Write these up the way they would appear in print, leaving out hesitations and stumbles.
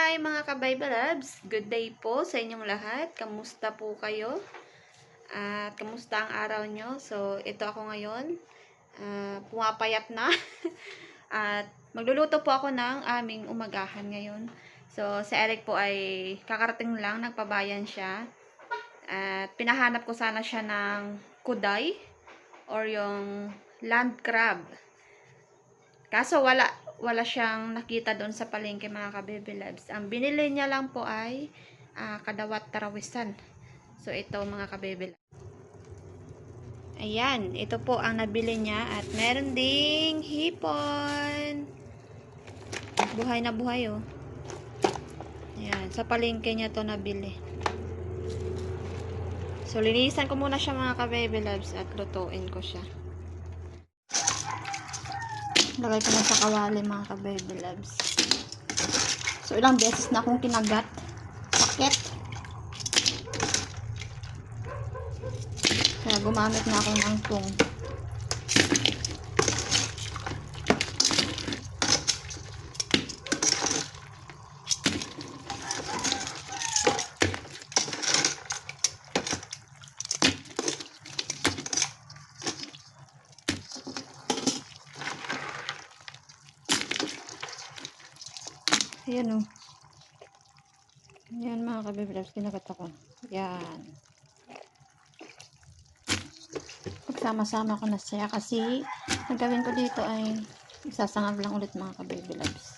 Hi mga ka-Bible Labs! Good day po sa inyong lahat. Kamusta po kayo? At kamusta ang araw nyo? So, ito ako ngayon. Pumapayat na. At magluluto po ako ng aming umagahan ngayon. So, si Eric po ay kakarating lang. Nagpabayan siya. At pinahanap ko sana siya ng kuday or yung land crab. Kaso wala siyang nakita doon sa palengke mga ka-Baby Loves. Ang binili niya lang po ay kadawat tarawisan. So ito mga ka-Baby Loves. Ayan, ito po ang nabili niya at meron ding hipon. Buhay na buhay oh. Ayan, sa palengke niya to nabili. So linisan ko muna siya mga ka-Baby Loves at lutuin ko siya. Lagay ko na sa kawali mga ka-Baby Loves. So, ilang beses na akong kinagat. Sakit. Kaya gumamit na ako ng tong. Ayan o. Ayan mga ka-Baby Loves, kinagat ako. Ayan. Pagsama-sama ko na siya kasi ang gawin ko dito ay isasangag lang ulit mga ka-Baby Loves.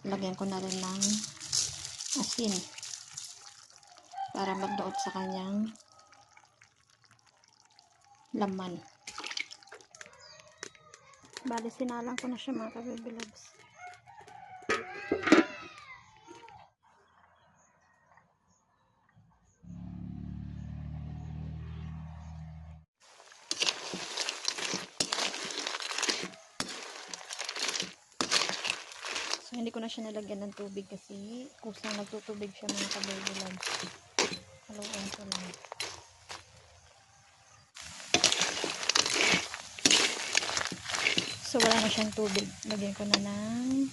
Lagyan ko na rin ng asin para magdaot sa kanyang laman. Bali, sinalang ko na siya mga ka-Baby Loves. So, hindi ko na siya nilagyan ng tubig kasi kusang nagtutubig siya mga ka-Baby Loves. Haluan ko lang. So, wala na siyang tubig. Lagyan ko na ng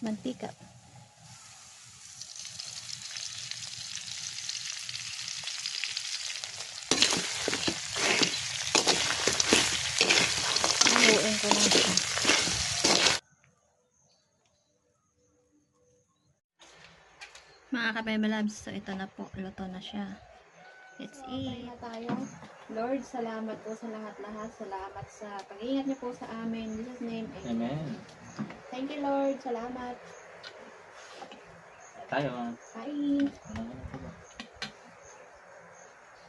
mantika. Haluin ko lang siya. Mga ka-Baby Loves, so ito na po. Luto na siya. Let's eat. Na tayo. Lord, salamat po sa lahat-lahat. Salamat sa pag-iingat niyo po sa amin. In Jesus' name, amen. Thank you, Lord. Salamat. Tayo. Kain.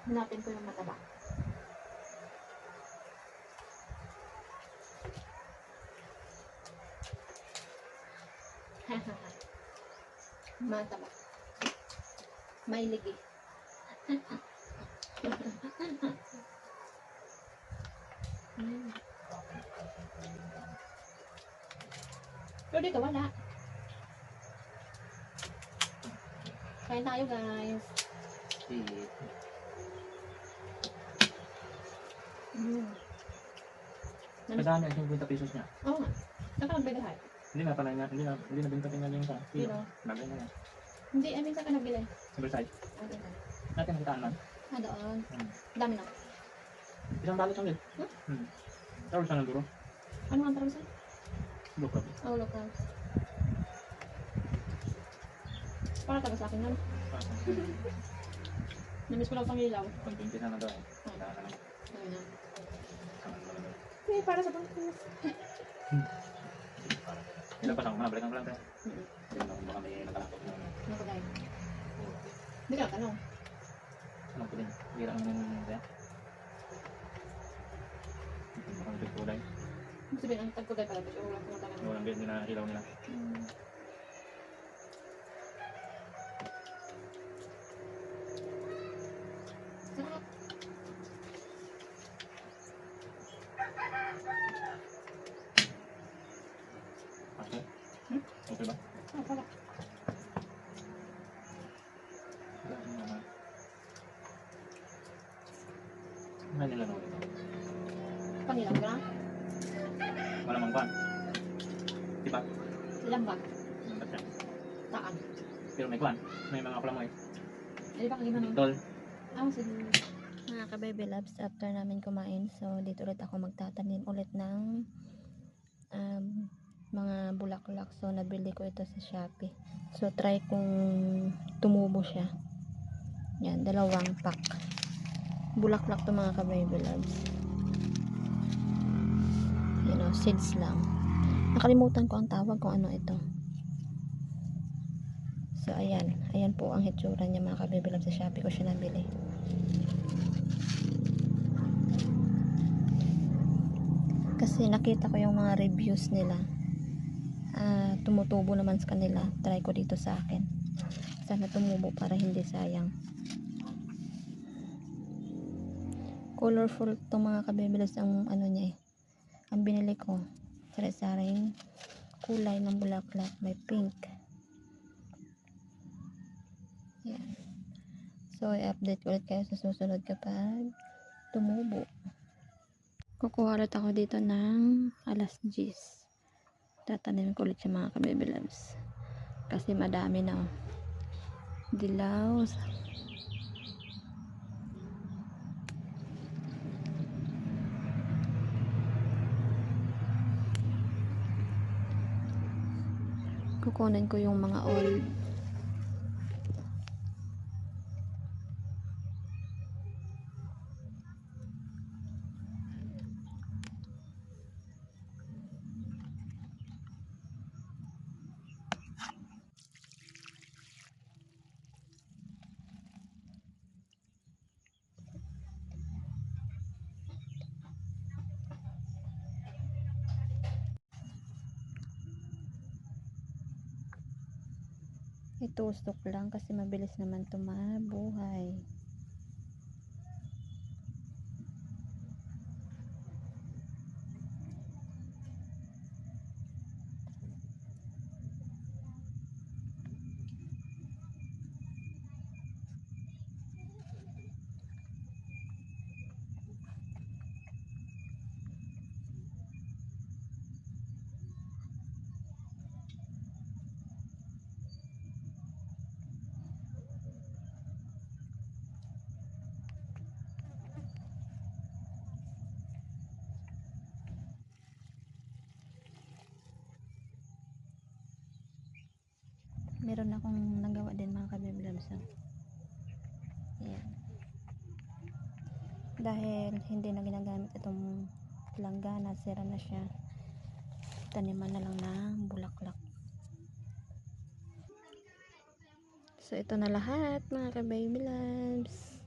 Hanapin ko yung mataba. Mataba. May ligi. Pero dito wala. Kain tayo guys. Kasama yung 50 pesos niya. Oo nga. Nakakabigay. Hindi na pala niya. Hindi na binta tingnan yung sa kilo. Nagay na yan. Hindi, I mean saan ka nabili? Sa Versailles. Okay na. Natin nakitaan man. Doon. Dami na. Isang balot lang din. Tapos saan ang duro? Ano ang tawag sa'yo? Local. Oh, local. Para taga sa akin yan. Namiss ko lang pang ilaw. Pag-20 na daw eh. Ayun na. Eh, para sa pangkos. Ilan pa lang, balikan ko lang tayo. Hindi na kung baka may nakalakot na. Ano ba dahil? Hindi ka tanong. Ano ko din? Hira ang mga kaya. Baka may kulay. Ibig sabihin, ang tagkulay pala. Pero walang pumunta Walang din na ilaw nila. Sarap. Okay? Okay ba? Oh, sarap. Wala naman. Ngayon nila naman ito. Panilang ka? Malamang pan. Diba? Ilang ba? Lambat siya. Taan. Pero may kwan. May mga kulamoy. Ay, baka lima nun. Tol. Sige. Mga ka-baby loves, after namin kumain, so dito ulit ako magtatanim ulit ng mga bulaklak. So nabili ko ito sa Shopee. So try kung tumubo siya. Yan, 2 pack. Bulaklak to mga ka-baby loves. You know, seeds lang. Nakalimutan ko ang tawag kung ano ito. So ayan, ayan po ang hitsura niya mga ka-baby loves, sa Shopee ko siya nabili. Kasi nakita ko yung mga reviews nila, tumutubo naman sa kanila. Try ko dito sa akin, sana tumubo para hindi sayang. Colorful itong mga kabibilas ang ano niya ang binili ko. Sari-saring kulay ng bulaklak, may pink. Yan. So i-update ko ulit kayo sa susunod kapag tumubo. Kukuha ulit ako dito ng alas 10. Tatanim ko ulit yung mga ka-baby loves. Kasi madami na. Dilaw. Kukunin ko yung mga old. Itusok lang kasi mabilis naman tumabuhay. Meron akong nagawa din mga ka-baby loves. Ayan. Dahil hindi na ginagamit itong langgana, sira na siya, taniman na lang ng bulaklak. So ito na lahat mga ka-baby loves.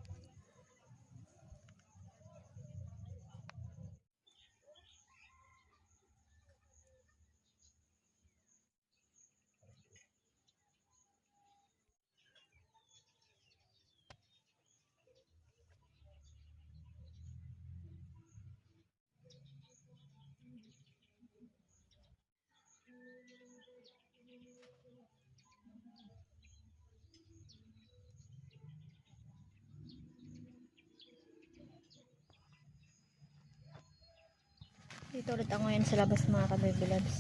Dito ulit ako ngayon sa labas mga ka-baby loves.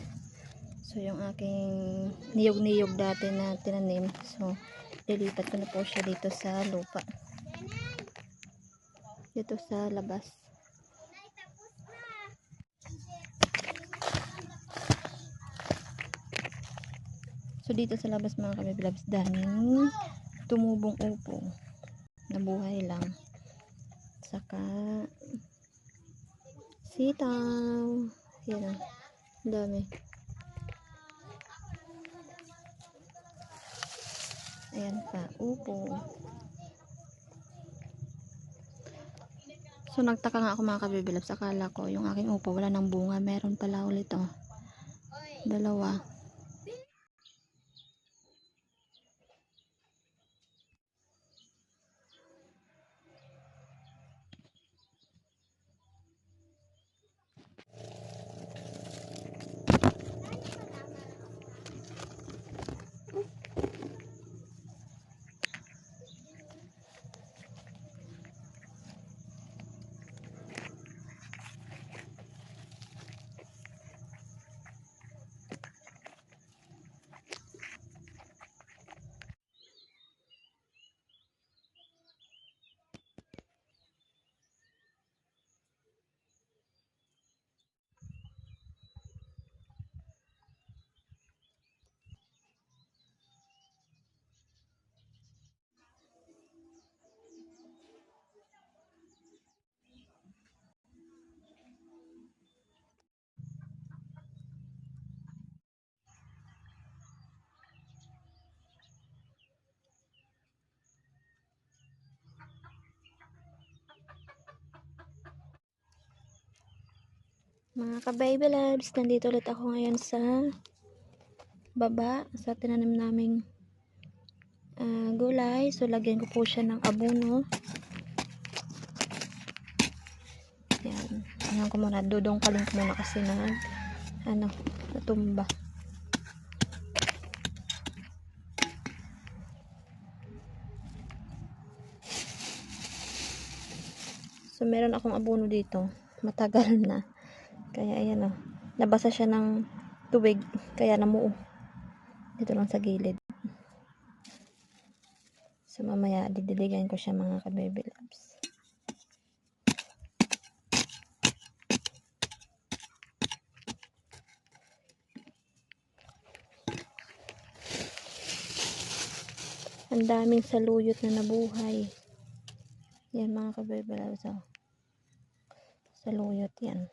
So yung aking niyog-niyog dati na tinanim, so lilipat ko na po siya dito sa lupa, dito sa labas. So dito sa labas mga ka-baby loves, daming tumubong upo, nabuhay lang, saka sitaw. Yan, dami. Ayan pa, upo. So nagtaka nga ako mga ka-baby loves, akala ko yung aking upo wala ng bunga, meron pala ulit oh, 2. Mga ka-baby loves, nandito ulit ako ngayon sa baba, sa tinanim naming gulay. So, lagyan ko po siya ng abono. Yan. Ayan ko muna. Dudongkalin ko muna kasi natumba. So, meron akong abono dito. Matagal na. Kaya, ayan o. Nabasa siya ng tubig. Kaya namuo. Dito lang sa gilid. So, mamaya, didiligan ko siya mga ka-baby loves. Ang daming saluyot na nabuhay. Yan mga ka-baby loves. Oh. Saluyot yan.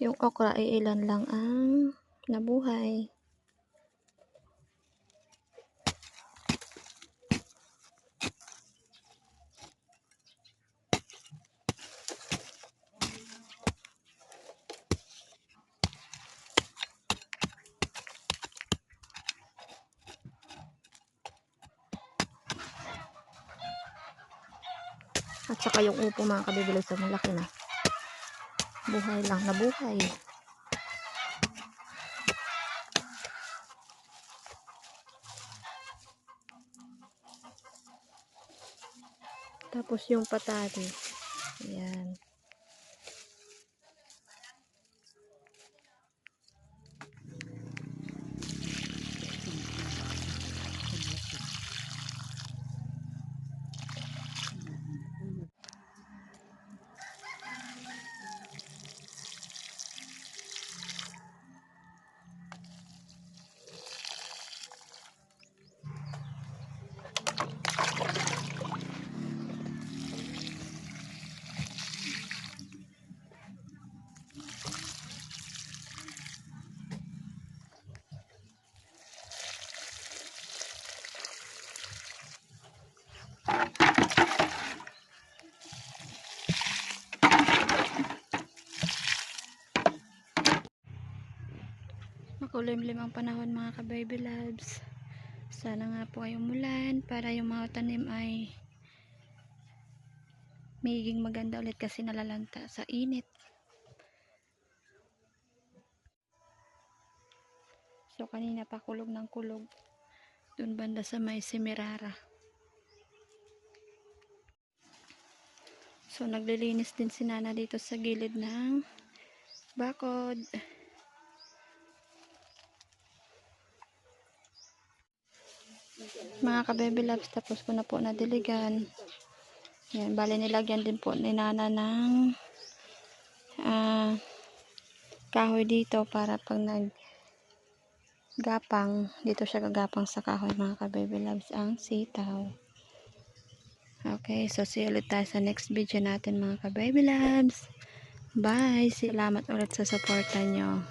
Yung okra ay ilan lang ang nabuhay. At saka yung upo mga kabibilos sa malaki na. Buhay lang, nabuhay. Tapos yung patati. Ayan. Makulimlim ang panahon mga ka-baby loves. Sana nga po ay umulan para yung mga tanim ay magiging maganda ulit kasi nalalanta sa init. So kanina pa kulog ng kulog dun banda sa may Semirara. So naglilinis din si Nana dito sa gilid ng bakod. Mga ka-baby loves, tapos ko na po nadiligan. Yan, bali nilagyan din po ni Nana ng kahoy dito para pag naggapang, dito siya gagapang sa kahoy mga ka-baby loves, ang sitaw. Okay, so see you ulit tayo sa next video natin mga ka-baby loves. Bye! Salamat ulit sa suporta nyo.